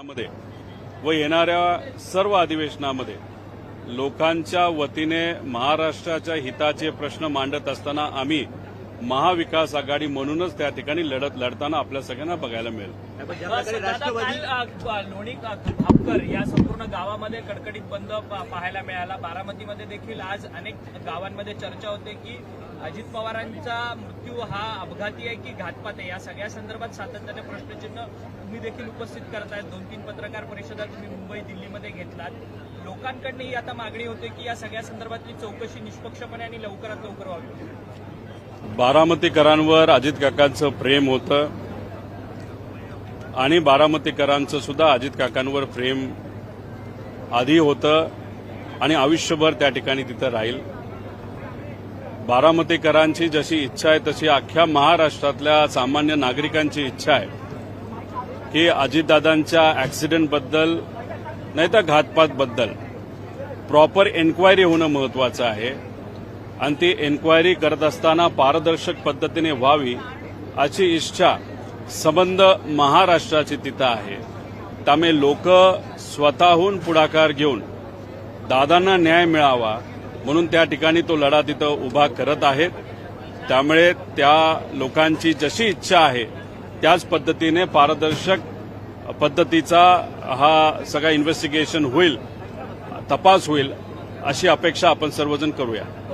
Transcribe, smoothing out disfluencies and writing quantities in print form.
अधिवेशनामध्ये व येणाऱ्या सर्व अधिवेशनामध्ये लोकांच्या वतीने महाराष्ट्राच्या हिताचे प्रश्न मांडत असताना आम्ही महाविकास आघाडी म्हणूनच त्या ठिकाणी लढताना आपल्या सगळ्यांना बघायला मिळेल. लोणी खापकर या संपूर्ण गावामध्ये कडकडीत बंद पाहायला मिळाला. बारामतीमध्ये देखील आज अनेक गावांमध्ये चर्चा होते की अजित पवारांचा मृत्यू हा अपघाती आहे की घातपात आहे. या सगळ्या संदर्भात सातत्याने प्रश्नचिन्ह तुम्ही देखील उपस्थित करतायत. 2-3 पत्रकार परिषदा तुम्ही मुंबई दिल्लीमध्ये घेतलात. लोकांकडनं ही आता मागणी होते की या सगळ्या संदर्भातली चौकशी निष्पक्षपणे आणि लवकरात लवकर व्हावी. बारामतीकरांवर अजित काकांचं प्रेम होतं आणि बारामतीकरांचं सुद्धा अजित काकांवर प्रेम आधी होतं आणि आयुष्यभर त्या ठिकाणी तिथं राहील. बारामतीकरांची जशी इच्छा आहे तशी अख्ख्या महाराष्ट्रातल्या सामान्य नागरिकांची इच्छा आहे की अजितदादांच्या ऍक्सिडेंटबद्दल नाही तर घातपातबद्दल प्रॉपर एन्क्वायरी होणं महत्वाचं आहे आणि ती एन्क्वायरी करत असताना पारदर्शक पद्धतीने व्हावी अशी इच्छा संबंध महाराष्ट्राची तिथं आहे. त्यामुळे लोक स्वतःहून पुढाकार घेऊन दादांना न्याय मिळावा म्हणून त्या ठिकाणी तो लढा तिथं उभा करत आहेत. त्यामुळे त्या लोकांची जशी इच्छा आहे त्याच पद्धतीने पारदर्शक पद्धतीचा हा सगळा इन्व्हेस्टिगेशन होईल, तपास होईल अशी अपेक्षा आपण सर्वजण करूया.